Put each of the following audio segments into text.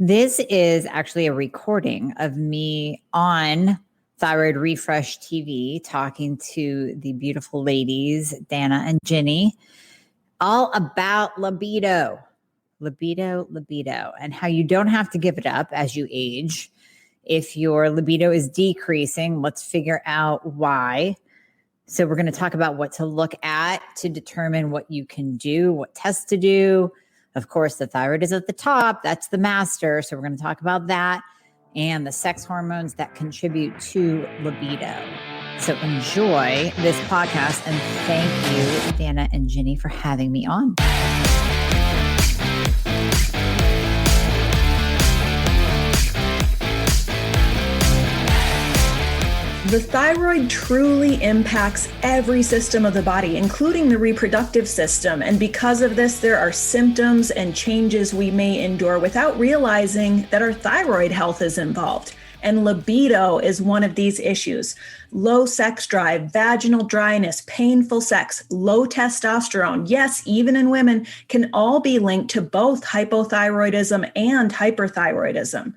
This is actually a recording of me on Thyroid Refresh TV talking to the beautiful ladies, Danna and Ginny, all about libido, and how you don't have to give it up as you age. If your libido is decreasing, let's figure out why. So we're going to talk about what to look at to determine what you can do, what tests to do. Of course, the thyroid is at the top. That's the master. So we're going to talk about that and the sex hormones that contribute to libido. So enjoy this podcast, and thank you, Danna and Ginny, for having me on. The thyroid truly impacts every system of the body, including the reproductive system. And because of this, there are symptoms and changes we may endure without realizing that our thyroid health is involved. And libido is one of these issues. Low sex drive, vaginal dryness, painful sex, low testosterone, yes, even in women, can all be linked to both hypothyroidism and hyperthyroidism.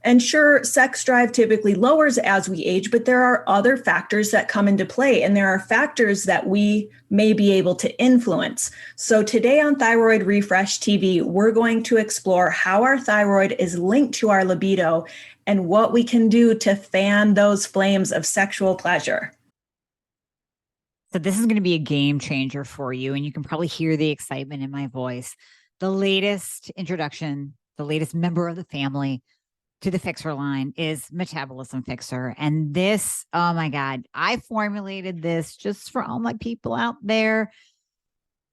And sure, sex drive typically lowers as we age, but there are other factors that come into play, and there are factors that we may be able to influence. So today on Thyroid Refresh TV, we're going to explore how our thyroid is linked to our libido and what we can do to fan those flames of sexual pleasure. So this is going to be a game changer for you, and you can probably hear the excitement in my voice. The latest introduction, the latest member of the family to the Fixer line is Metabolism Fixer. And this, oh my God, I formulated this just for all my people out there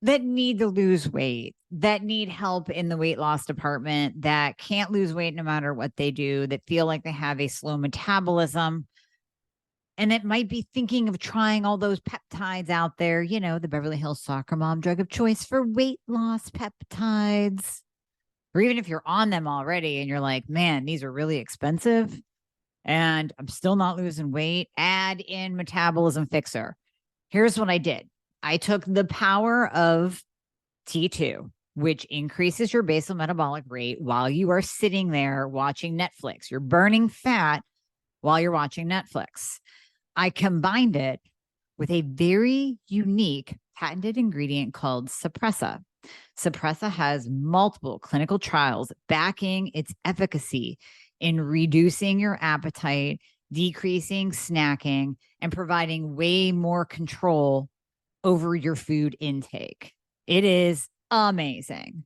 that need to lose weight, that need help in the weight loss department, that can't lose weight no matter what they do, that feel like they have a slow metabolism, and that might be thinking of trying all those peptides out there, you know, the Beverly Hills soccer mom drug of choice for weight loss peptides. Or even if you're on them already and you're like, man, these are really expensive and I'm still not losing weight, add in Metabolism Fixer. Here's what I did. I took the power of T2, which increases your basal metabolic rate while you are sitting there watching Netflix. You're burning fat while you're watching Netflix. I combined it with a very unique patented ingredient called Suppressa. Suppressa has multiple clinical trials backing its efficacy in reducing your appetite, decreasing snacking, and providing way more control over your food intake. It is amazing.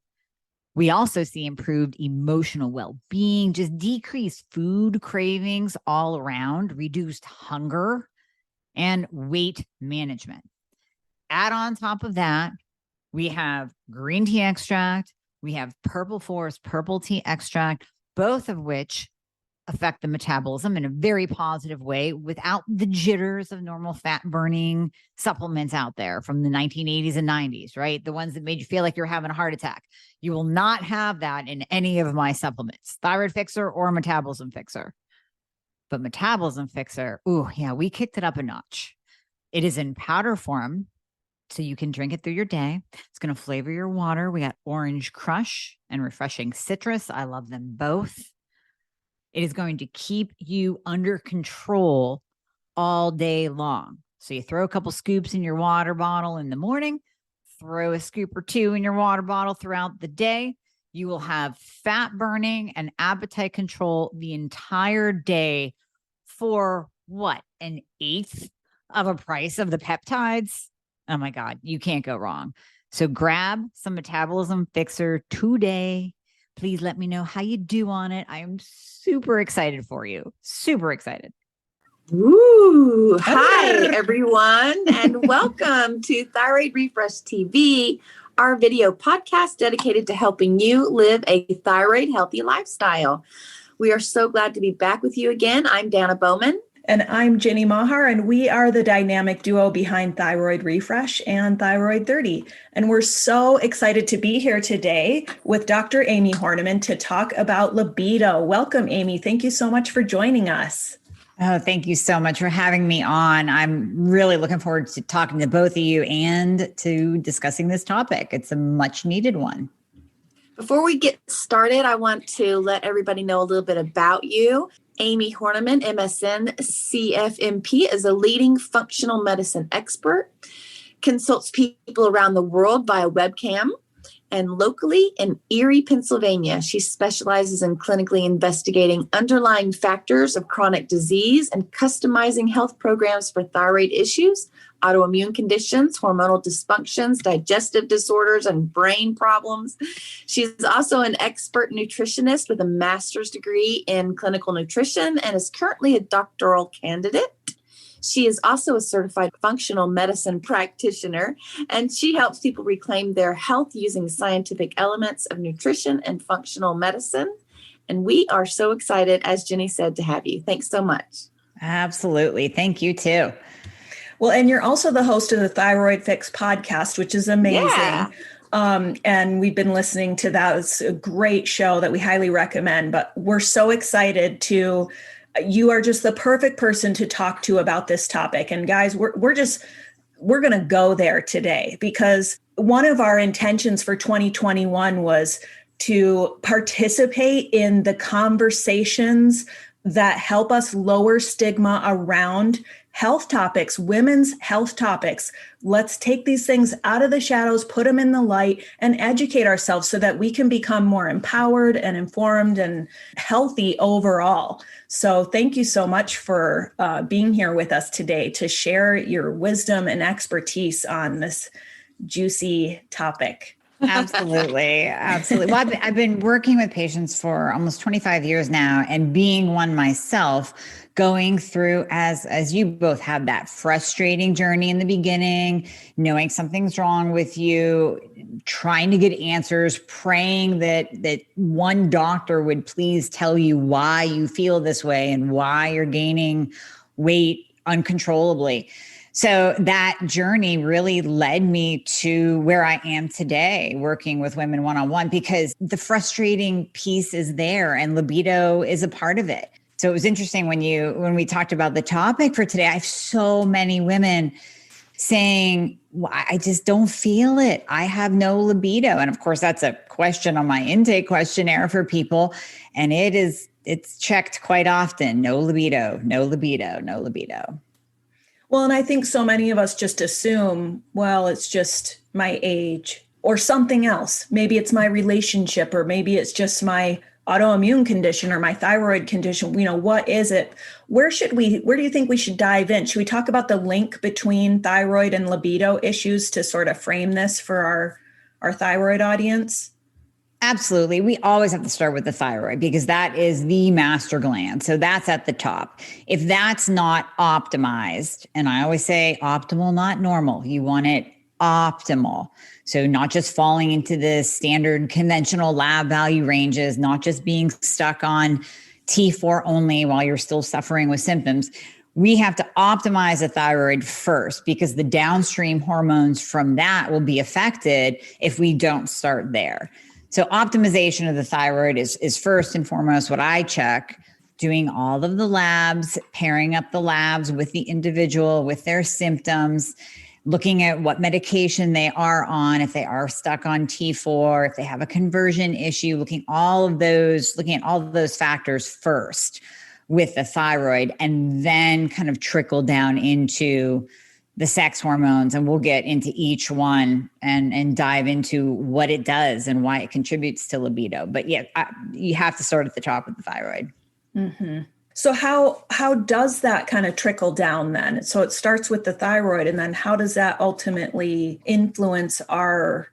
We also see improved emotional well-being, just decreased food cravings all around, reduced hunger, and weight management. Add on top of that, we have green tea extract. We have purple forest purple tea extract, both of which affect the metabolism in a very positive way without the jitters of normal fat burning supplements out there from the 1980s and 90s, right? The ones that made you feel like you're having a heart attack. You will not have that in any of my supplements, Thyroid Fixer or Metabolism Fixer. But Metabolism Fixer, ooh, yeah, we kicked it up a notch. It is in powder form, so you can drink it through your day. It's going to flavor your water. We got orange crush and refreshing citrus. I love them both. It is going to keep you under control all day long. So you throw a couple scoops in your water bottle in the morning, throw a scoop or two in your water bottle throughout the day. You will have fat burning and appetite control the entire day for what? An eighth of a price of the peptides? Oh my God, you can't go wrong. So grab some Metabolism Fixer today. Please let me know how you do on it. I am super excited for you. Super excited. Ooh, hi everyone, and welcome to Thyroid Refresh TV, our video podcast dedicated to helping you live a thyroid healthy lifestyle. We are so glad to be back with you again. I'm Danna Bowman. And I'm Ginny Mahar, and we are the dynamic duo behind Thyroid Refresh and Thyroid 30. And we're so excited to be here today with Dr. Amie Hornaman to talk about libido. Welcome, Amie. Thank you so much for joining us. Oh, thank you so much for having me on. I'm really looking forward to talking to both of you and to discussing this topic. It's a much needed one. Before we get started, I want to let everybody know a little bit about you. Amie Hornaman, MSN, CFMP, is a leading functional medicine expert, consults people around the world via webcam, and locally in Erie, Pennsylvania. She specializes in clinically investigating underlying factors of chronic disease and customizing health programs for thyroid issues, autoimmune conditions, hormonal dysfunctions, digestive disorders, and brain problems. She's also an expert nutritionist with a master's degree in clinical nutrition and is currently a doctoral candidate. She is also a certified functional medicine practitioner, and she helps people reclaim their health using scientific elements of nutrition and functional medicine. And we are so excited, as Ginny said, to have you. Thanks so much. Absolutely. Thank you too. Well, and you're also the host of the Thyroid Fix podcast, which is amazing. Yeah. And we've been listening to that. It's a great show that we highly recommend, but we're so excited you are just the perfect person to talk to about this topic. And guys, we're going to go there today because one of our intentions for 2021 was to participate in the conversations that help us lower stigma around health topics, women's health topics. Let's take these things out of the shadows, put them in the light, and educate ourselves so that we can become more empowered and informed and healthy overall. So thank you so much for being here with us today to share your wisdom and expertise on this juicy topic. Absolutely. Absolutely. Well, I've been working with patients for almost 25 years now, and being one myself, going through as you both have that frustrating journey in the beginning, knowing something's wrong with you, trying to get answers, praying that one doctor would please tell you why you feel this way and why you're gaining weight uncontrollably. So that journey really led me to where I am today, working with women one-on-one, because the frustrating piece is there and libido is a part of it. So it was interesting when we talked about the topic for today. I have so many women saying, well, I just don't feel it. I have no libido. And of course, that's a question on my intake questionnaire for people. And it's checked quite often. No libido, no libido, no libido. Well, and I think so many of us just assume, well, it's just my age or something else. Maybe it's my relationship, or maybe it's just my autoimmune condition or my thyroid condition. What is it? Where do you think we should dive in? Should we talk about the link between thyroid and libido issues to sort of frame this for our thyroid audience? Absolutely. We always have to start with the thyroid because that is the master gland. So that's at the top. If that's not optimized, and I always say optimal, not normal, you want it optimal. So not just falling into the standard conventional lab value ranges, not just being stuck on T4 only while you're still suffering with symptoms. We have to optimize the thyroid first because the downstream hormones from that will be affected if we don't start there. So optimization of the thyroid is first and foremost what I check, doing all of the labs, pairing up the labs with the individual, with their symptoms, looking at what medication they are on, if they are stuck on T4, if they have a conversion issue, looking at all of those factors first with the thyroid, and then kind of trickle down into the sex hormones, and we'll get into each one and dive into what it does and why it contributes to libido. But yeah, you have to start at the top with the thyroid. Mm-hmm. So how does that kind of trickle down then? So it starts with the thyroid, and then how does that ultimately influence our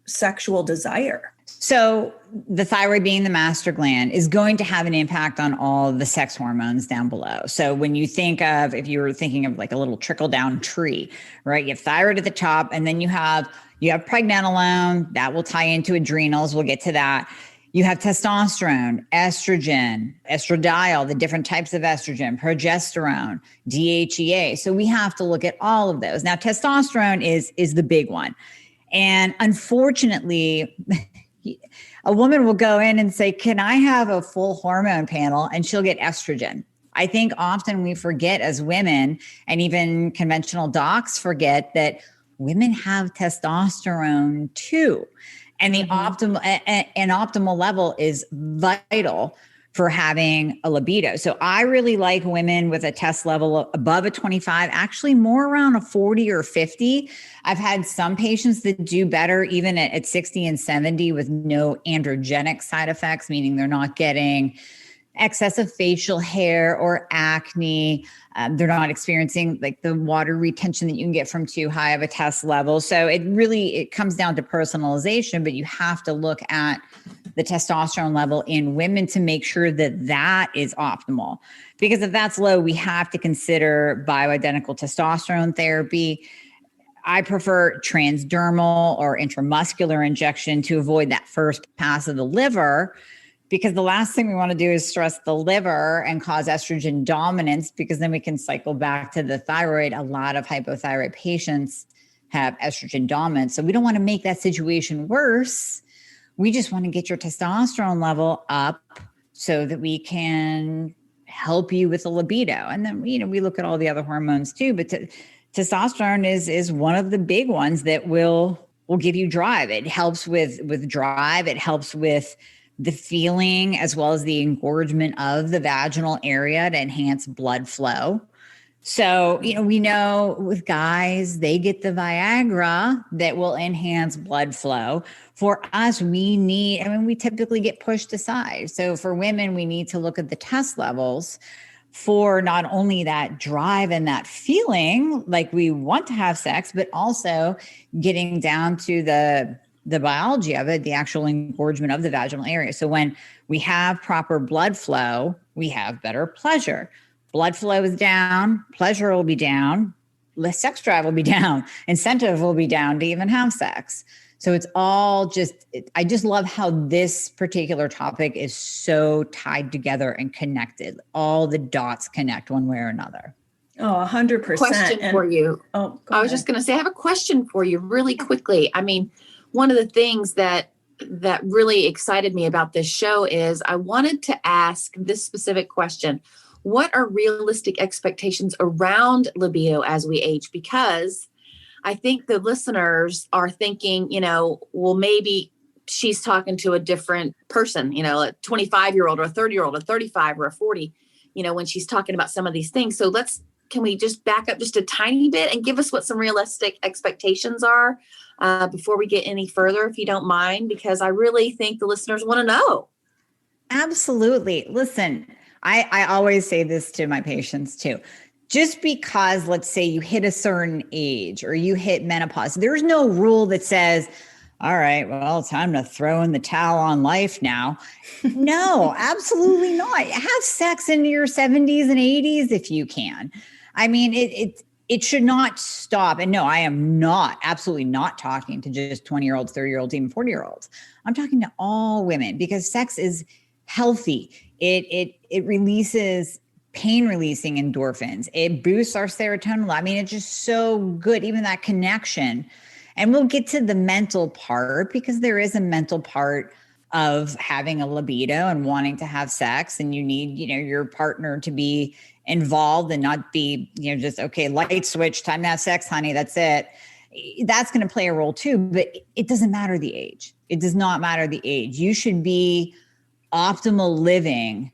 sexual desire? So the thyroid, being the master gland, is going to have an impact on all the sex hormones down below. So when you think of, if you were thinking of like a little trickle down tree, right? You have thyroid at the top, and then you have pregnenolone that will tie into adrenals. We'll get to that. You have testosterone, estrogen, estradiol, the different types of estrogen, progesterone, DHEA. So we have to look at all of those. Now, testosterone is the big one. And unfortunately, a woman will go in and say, can I have a full hormone panel? And she'll get estrogen. I think often we forget as women, and even conventional docs forget, that women have testosterone too. And the an optimal level is vital for having a libido. So I really like women with a test level above a 25, actually more around a 40 or 50. I've had some patients that do better even at 60 and 70 with no androgenic side effects, meaning they're not getting excessive facial hair or acne. They're not experiencing like the water retention that you can get from too high of a test level. So it comes down to personalization, but you have to look at the testosterone level in women to make sure that that is optimal. Because if that's low, we have to consider bioidentical testosterone therapy. I prefer transdermal or intramuscular injection to avoid that first pass of the liver, because the last thing we want to do is stress the liver and cause estrogen dominance, because then we can cycle back to the thyroid. A lot of hypothyroid patients have estrogen dominance. So we don't want to make that situation worse. We just want to get your testosterone level up so that we can help you with the libido. And then, we look at all the other hormones too, but testosterone is one of the big ones that will give you drive. It helps with drive. It helps with the feeling as well as the engorgement of the vaginal area to enhance blood flow. So, we know with guys, they get the Viagra that will enhance blood flow. For us, we typically get pushed aside. So for women, we need to look at the test levels for not only that drive and that feeling like we want to have sex, but also getting down to the biology of it, the actual engorgement of the vaginal area. So when we have proper blood flow, we have better pleasure. Blood flow is down, pleasure will be down, less sex drive will be down, incentive will be down to even have sex. So it's all I just love how this particular topic is so tied together and connected. All the dots connect one way or another. Oh, 100%. Question for you. I was just going to say, I have a question for you really quickly. I mean, one of the things that really excited me about this show is I wanted to ask this specific question. What are realistic expectations around libido as we age? Because I think the listeners are thinking, well, maybe she's talking to a different person, a 25-year-old or a 30-year-old, a 35 or a 40, when she's talking about some of these things. So can we just back up just a tiny bit and give us what some realistic expectations are before we get any further, if you don't mind, because I really think the listeners want to know. Absolutely. Listen, I always say this to my patients too. Just because, let's say, you hit a certain age or you hit menopause, there's no rule that says, all right, well, time to throw in the towel on life now. No, absolutely not. Have sex in your 70s and 80s if you can. I mean, it should not stop. And no, I am absolutely not talking to just 20-year-olds, 30-year-olds, even 40-year-olds. I'm talking to all women because sex is healthy. It releases pain-releasing endorphins. It boosts our serotonin. I mean, it's just so good, even that connection. And we'll get to the mental part because there is a mental part of having a libido and wanting to have sex. And you need, your partner to be involved and not be, just, okay, light switch, time to have sex, honey, that's it. That's going to play a role too, but it doesn't matter the age. It does not matter the age. You should be optimal living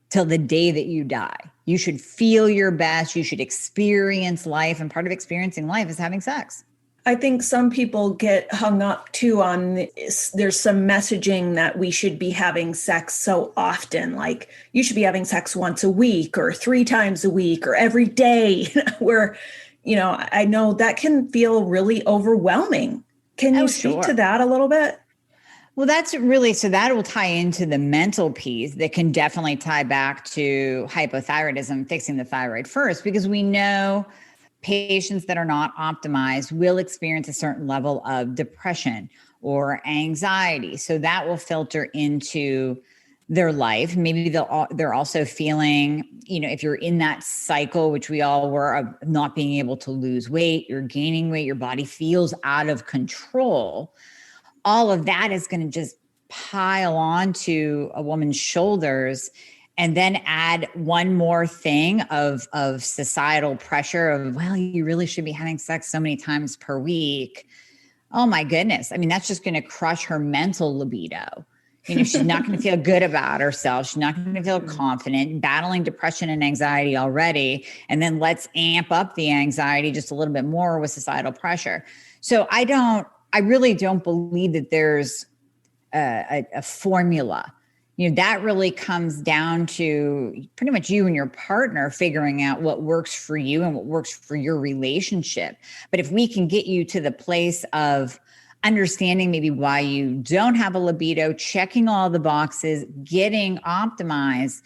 till the day that you die. You should feel your best. You should experience life. And part of experiencing life is having sex. I think some people get hung up too on this. There's some messaging that we should be having sex so often, like you should be having sex once a week or 3 times a week or every day, where, I know that can feel really overwhelming. Can you speak to that a little bit? Well, so that will tie into the mental piece that can definitely tie back to hypothyroidism, fixing the thyroid first, because we know patients that are not optimized will experience a certain level of depression or anxiety. So that will filter into their life. Maybe they're also feeling, if you're in that cycle, which we all were, of not being able to lose weight, you're gaining weight, your body feels out of control. All of that is going to just pile onto a woman's shoulders, and then add one more thing of societal pressure of, well, you really should be having sex so many times per week. oh my goodness. I mean, that's just going to crush her mental libido. She's not going to feel good about herself. She's not going to feel confident, battling depression and anxiety already. And then let's amp up the anxiety just a little bit more with societal pressure. So I really don't believe that there's a formula. That really comes down to pretty much you and your partner figuring out what works for you and what works for your relationship. But if we can get you to the place of understanding maybe why you don't have a libido, checking all the boxes, getting optimized,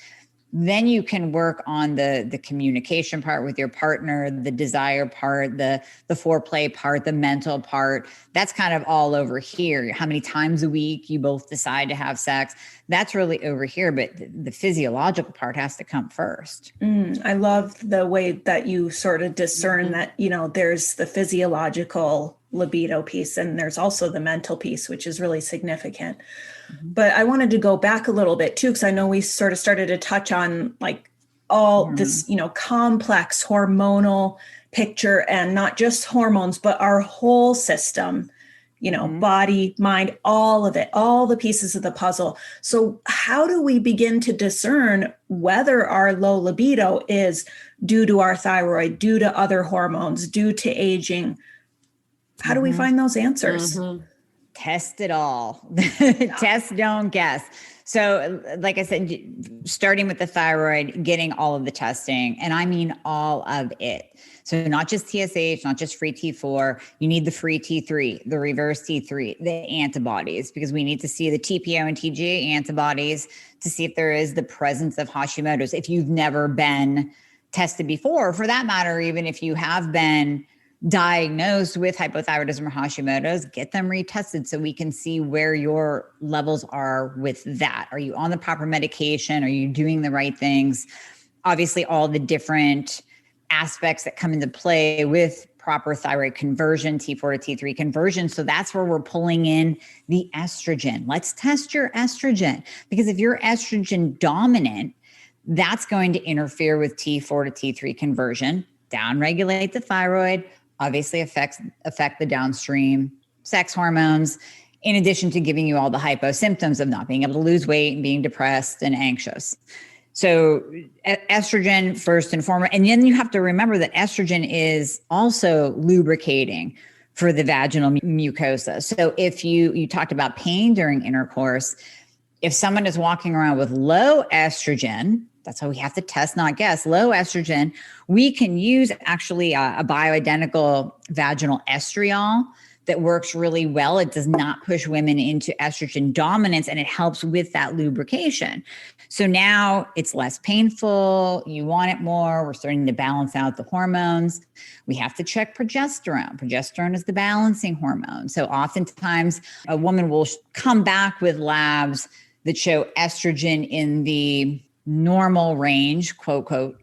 then you can work on the communication part with your partner, the desire part, the foreplay part, the mental part. That's kind of all over here. How many times a week you both decide to have sex, that's really over here. But the physiological part has to come first. I love the way that you sort of discern that, there's the physiological libido piece and there's also the mental piece, which is really significant. But I wanted to go back a little bit too, because I know we sort of started to touch on like all this, complex hormonal picture, and not just hormones, but our whole system, body, mind, all of it, all the pieces of the puzzle. So how do we begin to discern whether our low libido is due to our thyroid, due to other hormones, due to aging? How do we find those answers? Test it all. Test, don't guess. So like I said, starting with the thyroid, getting all of the testing, and I mean all of it. So not just TSH, not just free T4, you need the free T3, the reverse T3, the antibodies, because we need to see the TPO and TGA antibodies to see if there is the presence of Hashimoto's. If you've never been tested before, for that matter, even if you have been diagnosed with hypothyroidism or Hashimoto's, get them retested so we can see where your levels are with that. Are you on the proper medication? Are you doing the right things? Obviously, all the different aspects that come into play with proper thyroid conversion, T4 to T3 conversion. So that's where we're pulling in the estrogen. Let's test your estrogen, because if you're estrogen dominant, that's going to interfere with T4 to T3 conversion, downregulate the thyroid, obviously affect the downstream sex hormones, in addition to giving you all the hypo symptoms of not being able to lose weight and being depressed and anxious. So estrogen first and foremost. And then you have to remember that estrogen is also lubricating for the vaginal mucosa. So if you talked about pain during intercourse, if someone is walking around with low estrogen, that's why we have to test, not guess, low estrogen, we can use actually a bioidentical vaginal estriol that works really well. It does not push women into estrogen dominance, and it helps with that lubrication. So now it's less painful. You want it more. We're starting to balance out the hormones. We have to check progesterone. Progesterone is the balancing hormone. So oftentimes a woman will come back with labs that show estrogen in the normal range, quote, quote.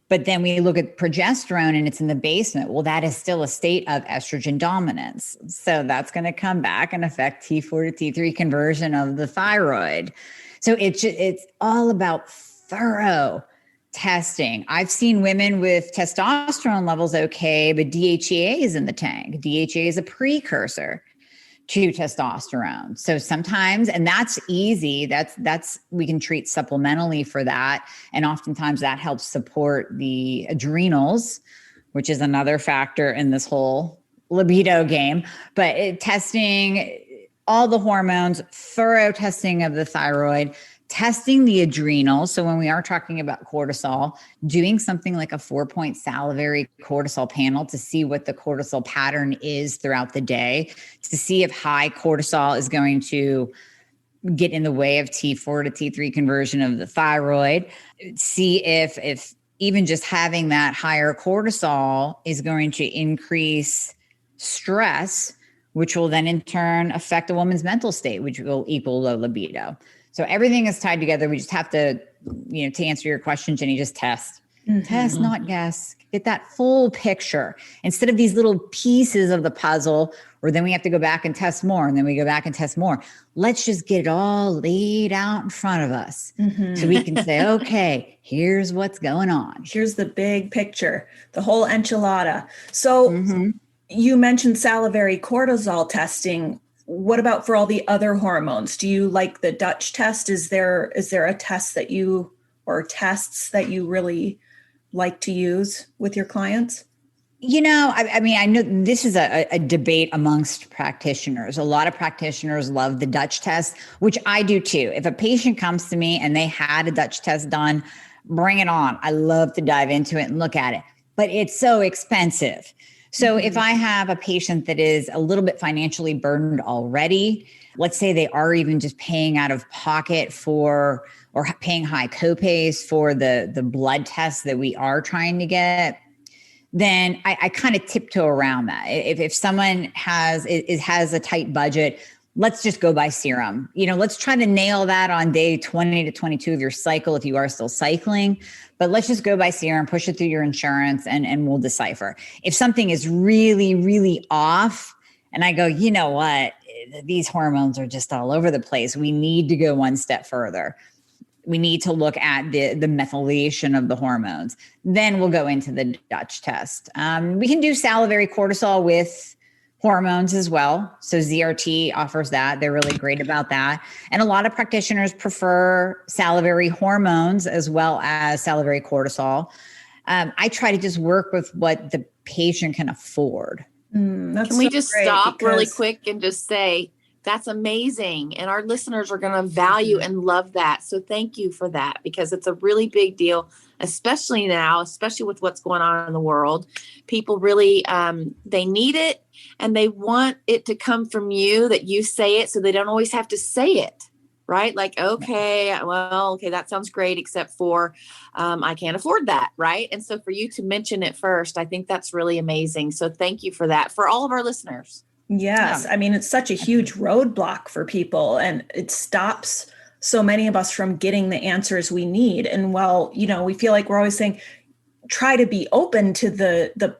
But then we look at progesterone and it's in the basement. Well, that is still a state of estrogen dominance. So that's going to come back and affect T4 to T3 conversion of the thyroid. So it's all about thorough testing. I've seen women with testosterone levels okay, but DHEA is in the tank. DHEA is a precursor to testosterone. So sometimes, and that's easy, that's we can treat supplementally for that. And oftentimes that helps support the adrenals, which is another factor in this whole libido game. But testing all the hormones, thorough testing of the thyroid, testing the adrenals. So when we are talking about cortisol, doing something like a 4-point salivary cortisol panel to see what the cortisol pattern is throughout the day, to see if high cortisol is going to get in the way of T4 to T3 conversion of the thyroid, see if even just having that higher cortisol is going to increase stress, which will then in turn affect a woman's mental state, which will equal low libido. So everything is tied together. We just have to, to answer your question, Ginny, just test. Test, not guess. Get that full picture instead of these little pieces of the puzzle, or then we have to go back and test more, and then we go back and test more. Let's just get it all laid out in front of us so we can say, okay, here's what's going on. Here's the big picture, the whole enchilada. So You mentioned salivary cortisol testing. What about for all the other hormones? Do you like the Dutch test? Is there a test that you, or tests that you really like to use with your clients? I mean, I know this is a debate amongst practitioners. A lot of practitioners love the Dutch test, which I do too. If a patient comes to me and they had a Dutch test done, bring it on. I love to dive into it and look at it, but it's so expensive. So if I have a patient that is a little bit financially burdened already, let's say they are even just paying out of pocket for, or paying high copays for the blood tests that we are trying to get, then I kind of tiptoe around that. If someone has a tight budget, let's just go by serum. Let's try to nail that on day 20 to 22 of your cycle if you are still cycling. But let's just go by serum, push it through your insurance, and we'll decipher. If something is really, really off, and I go, you know what, these hormones are just all over the place, we need to go one step further. We need to look at the methylation of the hormones. Then we'll go into the Dutch test. We can do salivary cortisol with hormones as well. So ZRT offers that. They're really great about that. And a lot of practitioners prefer salivary hormones as well as salivary cortisol. I try to just work with what the patient can afford. Can we just stop really quick and just say, that's amazing. And our listeners are going to value and love that. So thank you for that, because it's a really big deal, especially now, especially with what's going on in the world. People really, they need it, and they want it to come from you, that you say it, so they don't always have to say it, right? Like, okay, that sounds great, except for I can't afford that, right? And so for you to mention it first, I think that's really amazing. So thank you for that, for all of our listeners. Yes. Yeah. I mean, it's such a huge roadblock for people, and it stops so many of us from getting the answers we need. And while, we feel like we're always saying, try to be open to the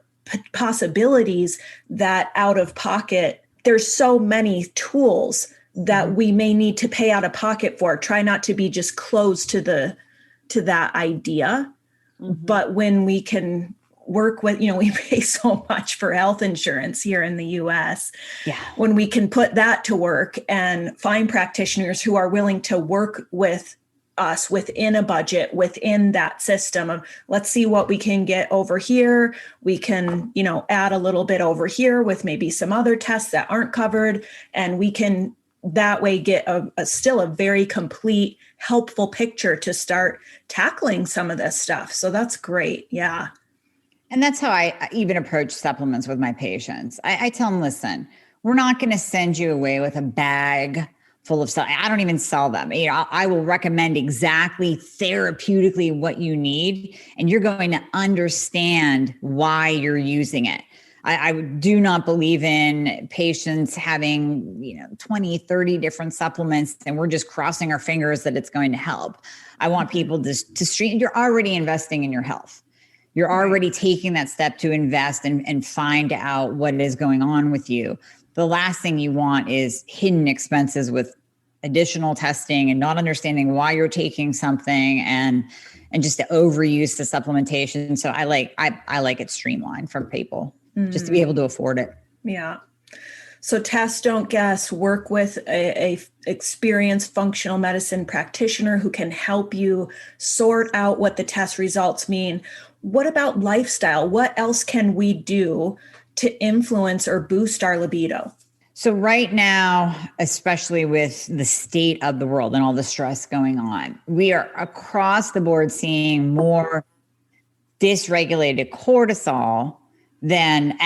possibilities that out of pocket, there's so many tools that we may need to pay out of pocket for. Try not to be just closed to that idea. But when we can work with, we pay so much for health insurance here in the US. Yeah. When we can put that to work and find practitioners who are willing to work with us within a budget, within that system of, let's see what we can get over here. We can, add a little bit over here with maybe some other tests that aren't covered. And we can that way get still a very complete, helpful picture to start tackling some of this stuff. So that's great. Yeah. And that's how I even approach supplements with my patients. I tell them, listen, we're not going to send you away with a bag full of stuff. I don't even sell them. I will recommend exactly therapeutically what you need, and you're going to understand why you're using it. I do not believe in patients having, 20, 30 different supplements, and we're just crossing our fingers that it's going to help. I want people to stream. You're already investing in your health. You're already taking that step to invest and find out what is going on with you. The last thing you want is hidden expenses with additional testing and not understanding why you're taking something and just the overuse the supplementation. So I like it streamlined for people just to be able to afford it. Yeah. So test, don't guess, work with a experienced functional medicine practitioner who can help you sort out what the test results mean. What about lifestyle? What else can we do to influence or boost our libido? So right now, especially with the state of the world and all the stress going on, we are across the board seeing more dysregulated cortisol than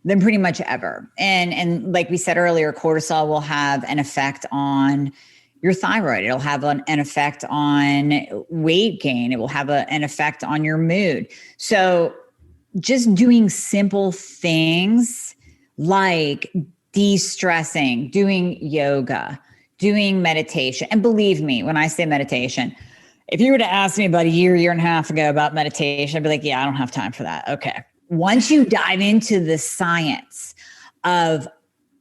pretty much ever. And like we said earlier, cortisol will have an effect on your thyroid. It'll have an effect on weight gain. It will have an effect on your mood. So just doing simple things like de-stressing, doing yoga, doing meditation. And believe me, when I say meditation, if you were to ask me about a year and a half ago about meditation, I'd be like, yeah, I don't have time for that. Okay. Once you dive into the science of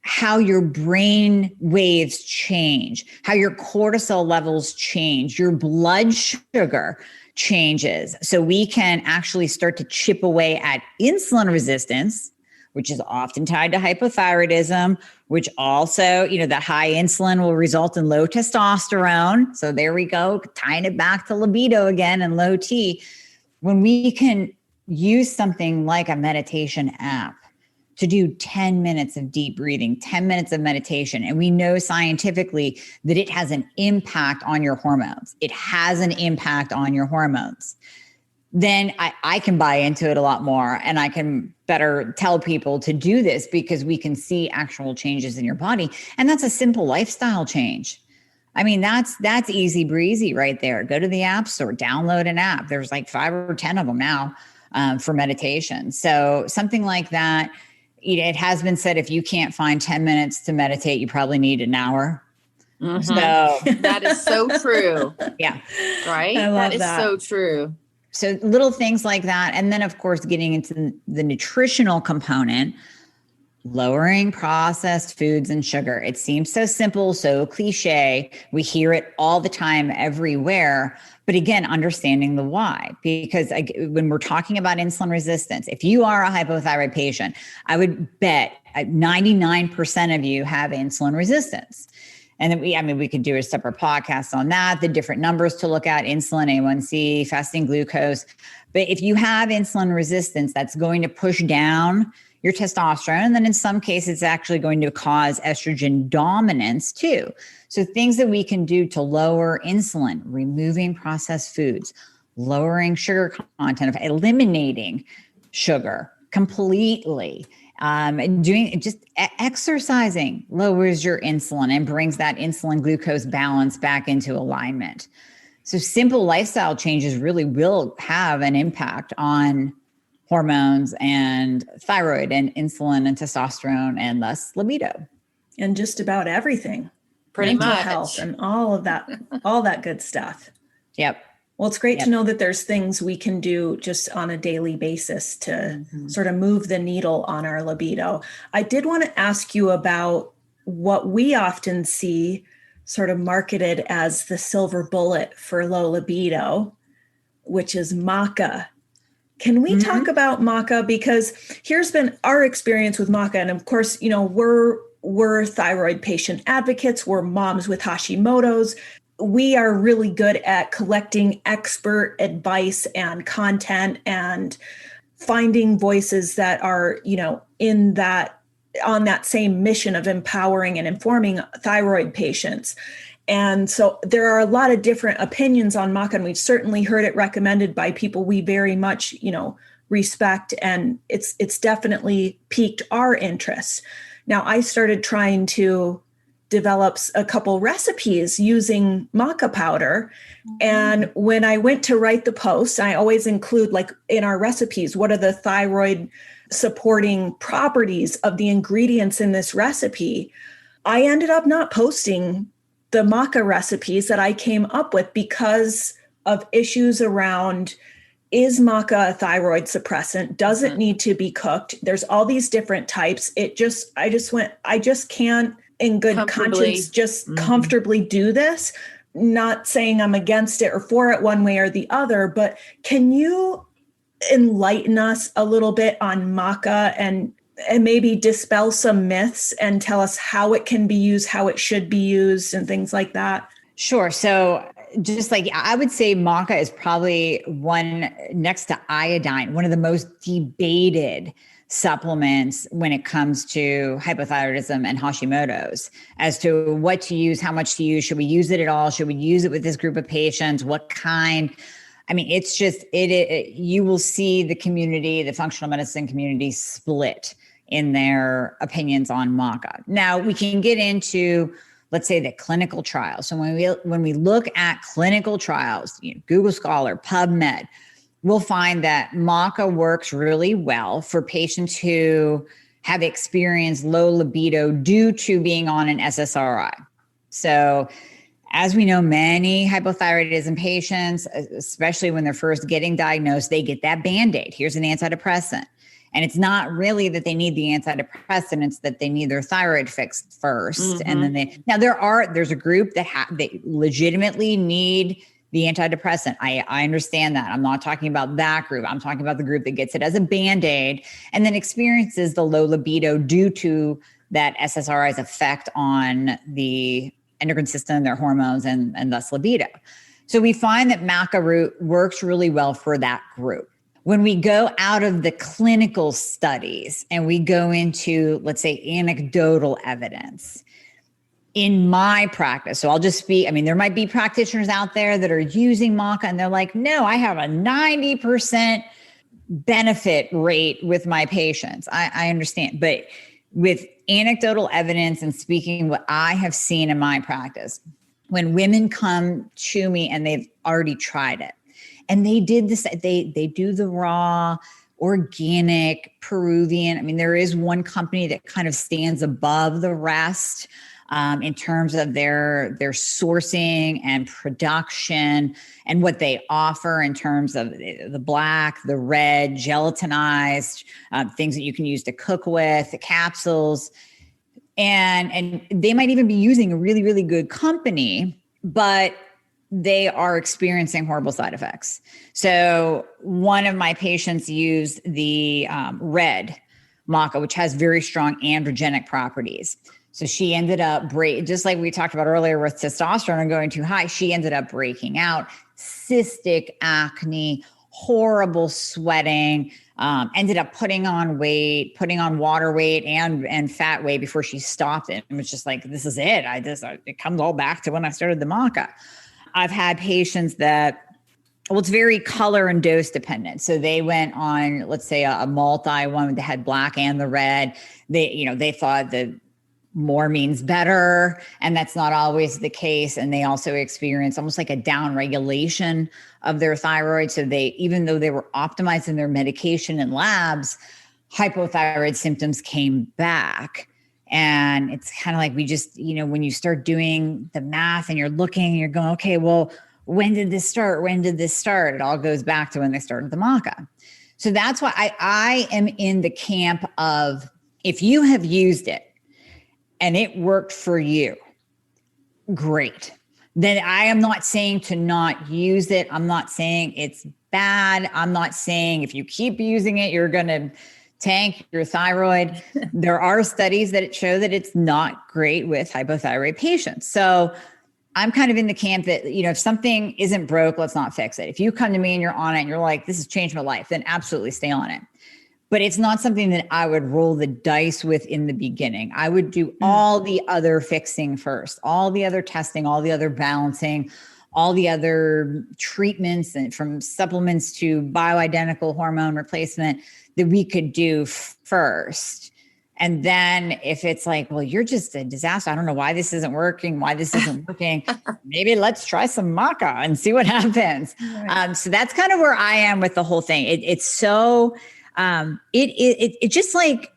how your brain waves change, how your cortisol levels change, your blood sugar changes. So we can actually start to chip away at insulin resistance, which is often tied to hypothyroidism, which also, you know, that high insulin will result in low testosterone. So there we go, tying it back to libido again and low T. When we can use something like a meditation app to do 10 minutes of deep breathing, 10 minutes of meditation, and we know scientifically that it has an impact on your hormones. It has an impact on your hormones. Then I can buy into it a lot more, and I can better tell people to do this because we can see actual changes in your body. And that's a simple lifestyle change. I mean, that's easy breezy right there. Go to the app store, download an app. There's like 5 or 10 of them now for meditation. So something like that, it has been said, if you can't find 10 minutes to meditate, you probably need an hour. Mm-hmm. So that is so true. Yeah. Right? I love That is that. so true. So little things like that. And then, of course, getting into the nutritional component, lowering processed foods and sugar. It seems so simple, so cliche. We hear it all the time, everywhere. But again, understanding the why, because when we're talking about insulin resistance, if you are a hypothyroid patient, I would bet 99% of you have insulin resistance. And then we could do a separate podcast on that, the different numbers to look at, insulin, A1C, fasting glucose. But if you have insulin resistance, that's going to push down your testosterone. And then in some cases, it's actually going to cause estrogen dominance too. So things that we can do to lower insulin, removing processed foods, lowering sugar content, eliminating sugar completely. Doing just exercising lowers your insulin and brings that insulin glucose balance back into alignment. So simple lifestyle changes really will have an impact on hormones and thyroid and insulin and testosterone and thus libido. And just about everything. Pretty Mental much. health and all of that good stuff. Yep. Well, it's great to know that there's things we can do just on a daily basis to sort of move the needle on our libido. I did want to ask you about what we often see sort of marketed as the silver bullet for low libido, which is Maca. Can we talk about Maca? Because here's been our experience with Maca. And of course, you know, we're thyroid patient advocates. We're moms with Hashimoto's. We are really good at collecting expert advice and content and finding voices that are, you know, on that same mission of empowering and informing thyroid patients. And so there are a lot of different opinions on Maca, and we've certainly heard it recommended by people we very much, you know, respect. And it's definitely piqued our interest. Now, I started trying to develops a couple recipes using maca powder. And when I went to write the post, I always include, like, in our recipes, what are the thyroid supporting properties of the ingredients in this recipe? I ended up not posting the maca recipes that I came up with because of issues around, is maca a thyroid suppressant? Does it need to be cooked? There's all these different types. I just can't in good conscience just comfortably do this. Not saying I'm against it or for it one way or the other, but can you enlighten us a little bit on maca and maybe dispel some myths and tell us how it can be used, how it should be used, and things like that? Sure. So just like, I would say maca is probably one next to iodine, one of the most debated supplements when it comes to hypothyroidism and Hashimoto's, as to what to use, how much to use. Should we use it at all? Should we use it with this group of patients? What kind? I mean, it's just, you will see the community, the functional medicine community, split in their opinions on maca. Now we can get into, let's say, the clinical trials. So when we look at clinical trials, you know, Google Scholar, PubMed, we'll find that maca works really well for patients who have experienced low libido due to being on an SSRI. So as we know, many hypothyroidism patients, especially when they're first getting diagnosed, they get that Band-Aid. Here's an antidepressant. And it's not really that they need the antidepressant, it's that they need their thyroid fixed first. And then there's a group that they legitimately need the antidepressant. I understand that. I'm not talking about that group. I'm talking about the group that gets it as a Band-Aid and then experiences the low libido due to that SSRI's effect on the endocrine system, their hormones, and thus libido. So we find that Maca root works really well for that group. When we go out of the clinical studies and we go into, let's say, anecdotal evidence, in my practice, so I'll just speak, I mean, there might be practitioners out there that are using Maca and they're like, no, I have a 90% benefit rate with my patients. I understand. But with anecdotal evidence and speaking what I have seen in my practice, when women come to me and they've already tried it and they did this, they do the raw, organic, Peruvian. I mean, there is one company that kind of stands above the rest in terms of their sourcing and production and what they offer in terms of the black, the red, gelatinized, things that you can use to cook with, the capsules. And they might even be using a really, really good company, but they are experiencing horrible side effects. So one of my patients used the red Maca, which has very strong androgenic properties. So she ended up just like we talked about earlier with testosterone going too high, she ended up breaking out, cystic acne, horrible sweating, ended up putting on weight, putting on water weight and fat weight before she stopped it. It was just like, this is it. It comes all back to when I started the Maca. I've had patients that, well, it's very color and dose dependent. So they went on, let's say a multi one that had black and the red. They thought that more means better. And that's not always the case. And they also experience almost like a down regulation of their thyroid. So even though they were optimizing their medication in labs, hypothyroid symptoms came back. And it's kind of like we just, when you start doing the math and you're looking, you're going, okay, well, when did this start? When did this start? It all goes back to when they started the Maca. So that's why I am in the camp of, if you have used it, and it worked for you, great. Then I am not saying to not use it. I'm not saying it's bad. I'm not saying if you keep using it, you're going to tank your thyroid. There are studies that show that it's not great with hypothyroid patients. So I'm kind of in the camp that, if something isn't broke, let's not fix it. If you come to me and you're on it and you're like, this has changed my life, then absolutely stay on it. But it's not something that I would roll the dice with in the beginning. I would do all the other fixing first, all the other testing, all the other balancing, all the other treatments, and from supplements to bioidentical hormone replacement that we could do first. And then if it's like, well, you're just a disaster, I don't know why this isn't working, maybe let's try some Maca and see what happens. Right. So that's kind of where I am with the whole thing. It's so... It just like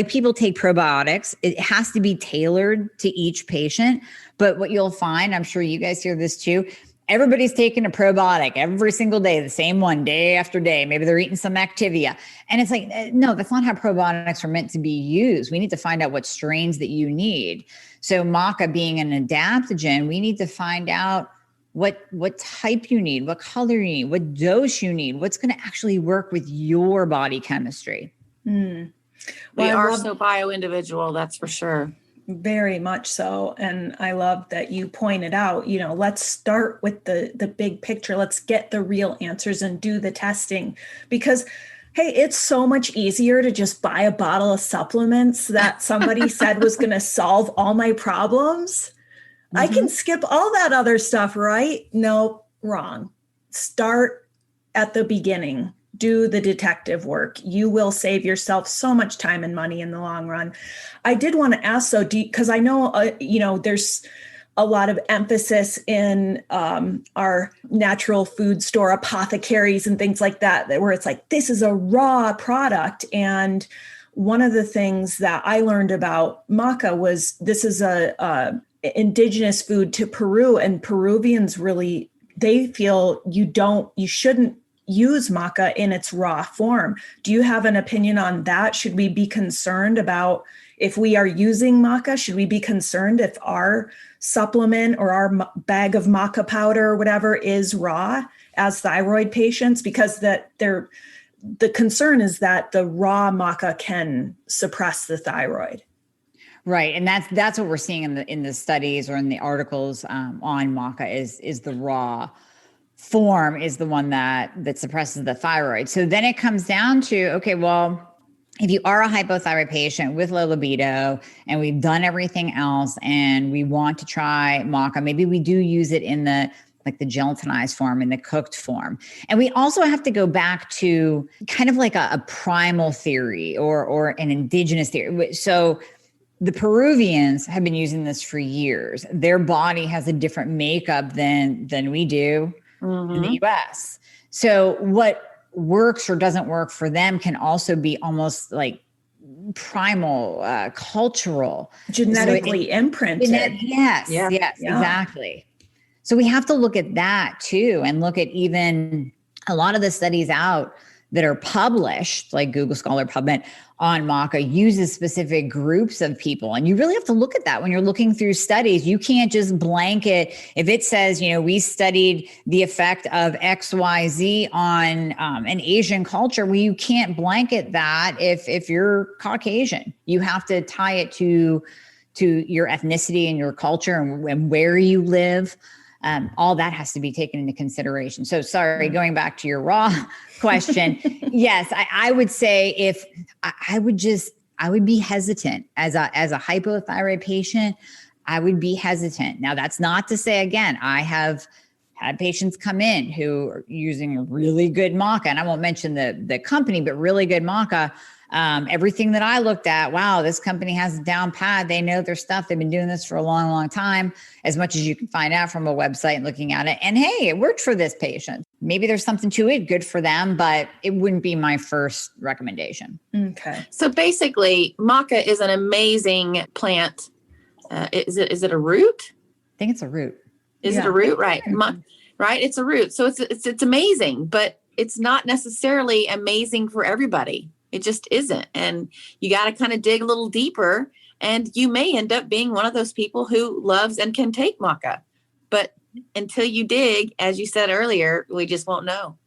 people take probiotics, it has to be tailored to each patient. But what you'll find, I'm sure you guys hear this too, everybody's taking a probiotic every single day, the same one day after day. Maybe they're eating some Activia. And it's like, no, that's not how probiotics are meant to be used. We need to find out what strains that you need. So Maca being an adaptogen, we need to find out what type you need, what color you need, what dose you need, what's going to actually work with your body chemistry. We are so bio-individual, that's for sure. Very much so. And I love that you pointed out, let's start with the big picture. Let's get the real answers and do the testing, because hey, it's so much easier to just buy a bottle of supplements that somebody said was going to solve all my problems. I can skip all that other stuff, right? No, wrong. Start at the beginning. Do the detective work. You will save yourself so much time and money in the long run. I did want to ask, because I know, there's a lot of emphasis in our natural food store apothecaries and things like that, where it's like, this is a raw product. And one of the things that I learned about Maca was this is a indigenous food to Peru, and Peruvians really, they feel you shouldn't use Maca in its raw form. Do you have an opinion on that? Should we be concerned about if we are using maca, should we be concerned if our supplement or our bag of maca powder or whatever is raw as thyroid patients? Because the concern is that the raw maca can suppress the thyroid. Right. And that's what we're seeing in the studies or in the articles on maca is the raw form is the one that suppresses the thyroid. So then it comes down to, okay, well, if you are a hypothyroid patient with low libido and we've done everything else and we want to try maca, maybe we do use it in the gelatinized form, in the cooked form. And we also have to go back to kind of like a primal theory or an indigenous theory. So the Peruvians have been using this for years. Their body has a different makeup than we do in the US. So what works or doesn't work for them can also be almost like primal, cultural. Genetically imprinted. Yes, exactly. So we have to look at that too, and look at even a lot of the studies out that are published, like Google Scholar PubMed on maca, uses specific groups of people. And you really have to look at that when you're looking through studies. You can't just blanket. If it says, we studied the effect of XYZ on an Asian culture, well, you can't blanket that if you're Caucasian. You have to tie it to your ethnicity and your culture and where you live. All that has to be taken into consideration. So sorry, going back to your raw question. Yes, I would say I would be hesitant as a hypothyroid patient. I would be hesitant. Now, that's not to say, again, I have had patients come in who are using really good maca, and I won't mention the company, but really good maca. Everything that I looked at, wow, this company has it down pat. They know their stuff. They've been doing this for a long, long time, as much as you can find out from a website and looking at it. And hey, it worked for this patient. Maybe there's something to it, good for them, but it wouldn't be my first recommendation. Okay. So basically, maca is an amazing plant. Is it a root? I think it's a root. Is it a root? Right. Right. It's a root. So it's amazing, but it's not necessarily amazing for everybody. It just isn't. And you got to kind of dig a little deeper, and you may end up being one of those people who loves and can take maca. But until you dig, as you said earlier, we just won't know.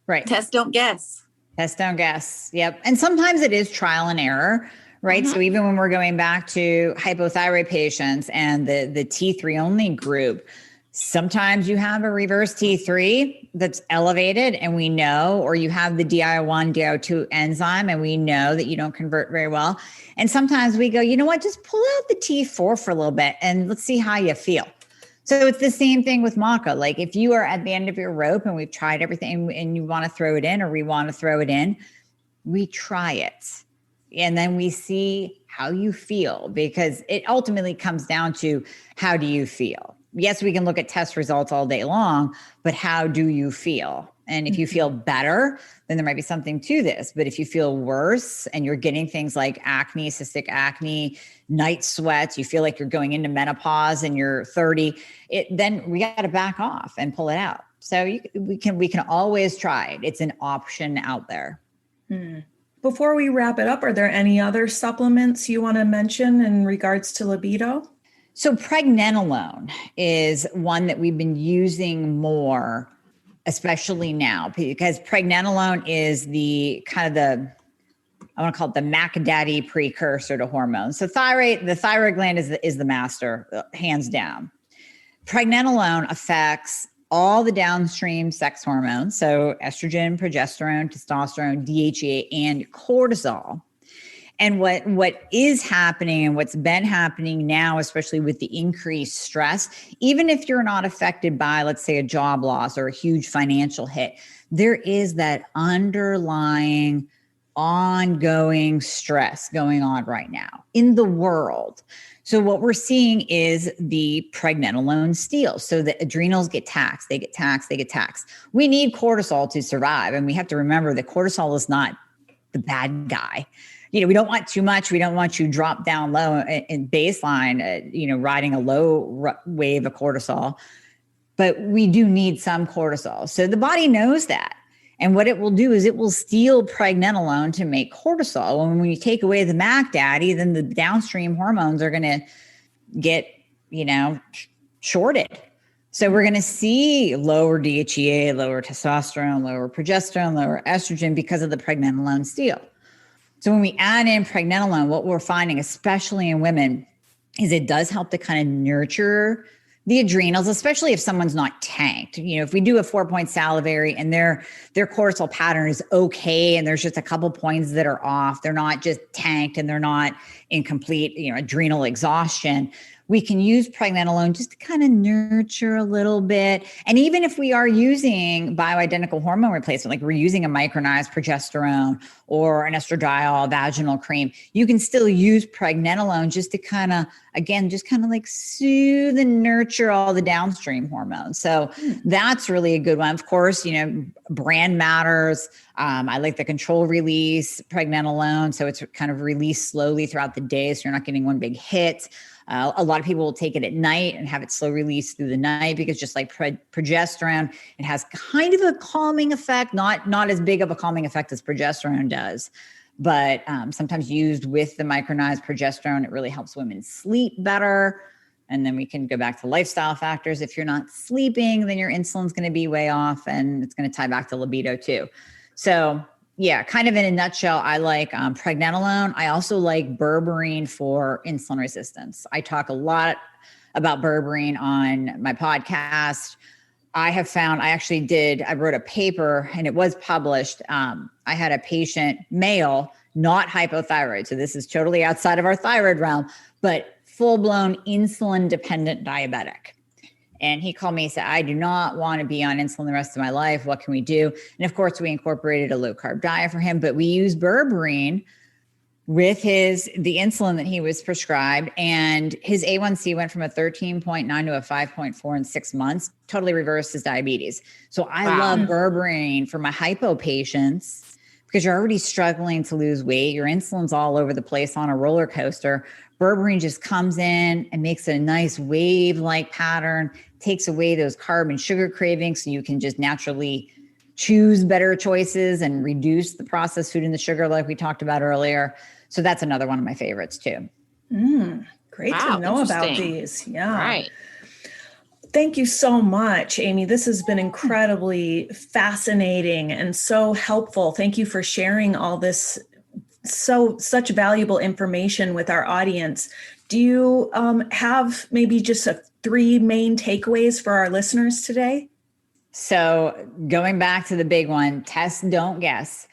Right. Test, don't guess. Test, don't guess. Yep. And sometimes it is trial and error, right? So even when we're going back to hypothyroid patients and the T3 only group, sometimes you have a reverse T3 that's elevated and we know, or you have the DIO1, DIO2 enzyme and we know that you don't convert very well. And sometimes we go, you know what, just pull out the T4 for a little bit and let's see how you feel. So it's the same thing with maca. Like if you are at the end of your rope and we've tried everything and you want to throw it in, or we want to throw it in, we try it. And then we see how you feel, because it ultimately comes down to, how do you feel? Yes, we can look at test results all day long, but how do you feel? And if you feel better, then there might be something to this. But if you feel worse and you're getting things like acne, cystic acne, night sweats, you feel like you're going into menopause and you're 30, then we got to back off and pull it out. So we can always try it. It's an option out there. Before we wrap it up, are there any other supplements you want to mention in regards to libido? So pregnenolone is one that we've been using more, especially now, because pregnenolone is I want to call it the Maca daddy precursor to hormones. So the thyroid gland is the master, hands down. Pregnenolone affects all the downstream sex hormones. So estrogen, progesterone, testosterone, DHEA, and cortisol. And what is happening and what's been happening now, especially with the increased stress, even if you're not affected by, let's say, a job loss or a huge financial hit, there is that underlying ongoing stress going on right now in the world. So what we're seeing is the pregnenolone steal. So the adrenals get taxed, they get taxed, they get taxed. We need cortisol to survive. And we have to remember that cortisol is not the bad guy. We don't want too much. We don't want you drop down low in baseline, riding a low wave of cortisol, but we do need some cortisol. So the body knows that. And what it will do is it will steal pregnenolone to make cortisol. And when you take away the Mac daddy, then the downstream hormones are going to get, shorted. So we're going to see lower DHEA, lower testosterone, lower progesterone, lower estrogen because of the pregnenolone steal. So when we add in pregnenolone, what we're finding, especially in women, is it does help to kind of nurture the adrenals, especially if someone's not tanked. If we do a 4-point salivary and their cortisol pattern is okay, and there's just a couple points that are off, they're not just tanked and they're not in complete, adrenal exhaustion. We can use pregnenolone just to kind of nurture a little bit. And even if we are using bioidentical hormone replacement, like we're using a micronized progesterone or an estradiol vaginal cream, you can still use pregnenolone just to kind of, again, just kind of like soothe and nurture all the downstream hormones. So that's really a good one. Of course, brand matters. I like the control release pregnenolone. So it's kind of released slowly throughout the day, so you're not getting one big hit. A lot of people will take it at night and have it slow release through the night because just like progesterone, it has kind of a calming effect, not as big of a calming effect as progesterone does. But sometimes used with the micronized progesterone, it really helps women sleep better. And then we can go back to lifestyle factors. If you're not sleeping, then your insulin's going to be way off, and it's going to tie back to libido too. So yeah, kind of in a nutshell, I like pregnenolone. I also like berberine for insulin resistance. I talk a lot about berberine on my podcast. I wrote a paper and it was published. I had a patient, male, not hypothyroid. So this is totally outside of our thyroid realm, but full-blown insulin-dependent diabetic. And he called me and said, I do not want to be on insulin the rest of my life. What can we do? And of course, we incorporated a low-carb diet for him, but we used berberine with the insulin that he was prescribed. And his A1C went from a 13.9 to a 5.4 in 6 months, totally reversed his diabetes. So I love berberine for my hypo patients because you're already struggling to lose weight. Your insulin's all over the place on a roller coaster. Berberine just comes in and makes a nice wave-like pattern, takes away those carb and sugar cravings so you can just naturally choose better choices and reduce the processed food and the sugar like we talked about earlier. So that's another one of my favorites too. Great to know about these. Yeah. Right. Thank you so much, Amie. This has been incredibly fascinating and so helpful. Thank you for sharing all this such valuable information with our audience. Do you have maybe just 3 main takeaways for our listeners today? So going back to the big one, test, don't guess.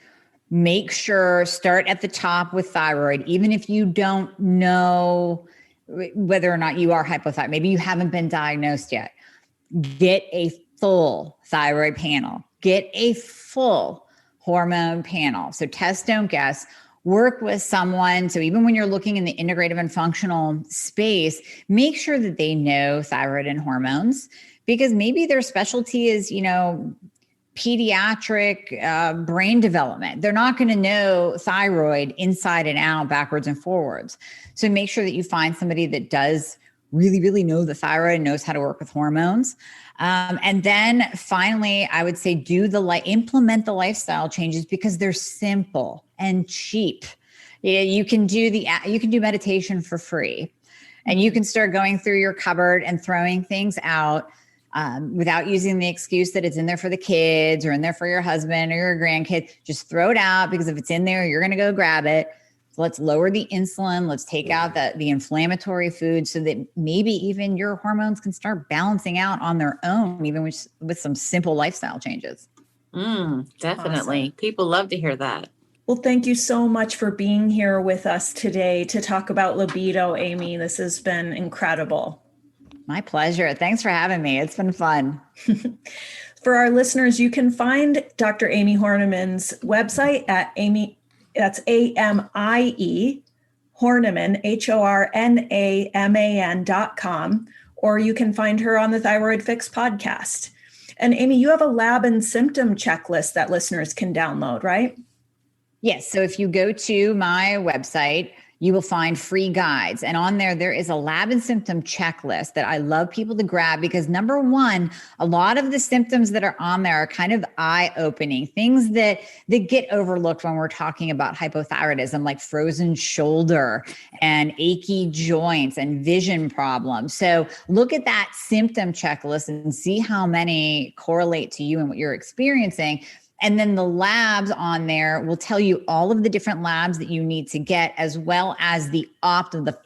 Make sure, start at the top with thyroid, even if you don't know whether or not you are hypothyroid. Maybe you haven't been diagnosed yet. Get a full thyroid panel. Get a full hormone panel. So test, don't guess. Work with someone. So even when you're looking in the integrative and functional space, make sure that they know thyroid and hormones, because maybe their specialty is, pediatric brain development. They're not going to know thyroid inside and out, backwards and forwards. So make sure that you find somebody that does really, really know the thyroid and knows how to work with hormones. And then finally, I would say implement the lifestyle changes because they're simple and cheap. You can do meditation for free, and you can start going through your cupboard and throwing things out without using the excuse that it's in there for the kids or in there for your husband or your grandkid. Just throw it out, because if it's in there, you're going to go grab it. So let's lower the insulin. Let's take out the inflammatory food so that maybe even your hormones can start balancing out on their own, even with some simple lifestyle changes. Definitely. Awesome. People love to hear that. Well, thank you so much for being here with us today to talk about libido, Amie. This has been incredible. My pleasure. Thanks for having me. It's been fun. For our listeners, you can find Dr. Amie Hornaman's website at Amie, that's AMIE, Hornaman, HORNAMAN.com, or you can find her on the Thyroid Fix podcast. And Amie, you have a lab and symptom checklist that listeners can download, right? Yes. So if you go to my website, you will find free guides. And on there is a lab and symptom checklist that I love people to grab because number one, a lot of the symptoms that are on there are kind of eye-opening, things that get overlooked when we're talking about hypothyroidism, like frozen shoulder and achy joints and vision problems. So look at that symptom checklist and see how many correlate to you and what you're experiencing. And then the labs on there will tell you all of the different labs that you need to get, as well as the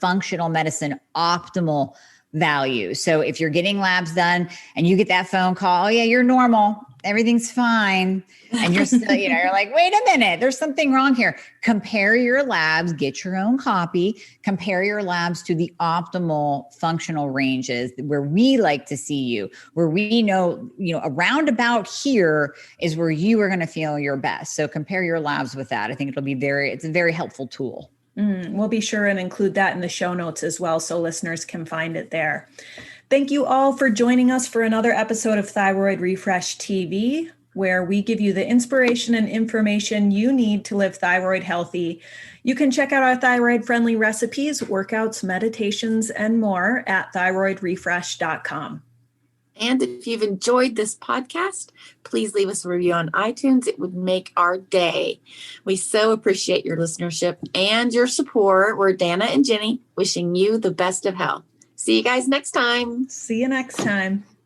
functional medicine optimal value. So if you're getting labs done and you get that phone call, oh yeah, you're normal, everything's fine. And you're still, you're like, wait a minute, there's something wrong here. Compare your labs, get your own copy, compare your labs to the optimal functional ranges where we like to see you, where we know, around about here is where you are going to feel your best. So compare your labs with that. I think it's a very helpful tool. We'll be sure and include that in the show notes as well, so listeners can find it there. Thank you all for joining us for another episode of Thyroid Refresh TV, where we give you the inspiration and information you need to live thyroid healthy. You can check out our thyroid-friendly recipes, workouts, meditations, and more at thyroidrefresh.com. And if you've enjoyed this podcast, please leave us a review on iTunes. It would make our day. We so appreciate your listenership and your support. We're Danna and Ginny, wishing you the best of health. See you guys next time. See you next time.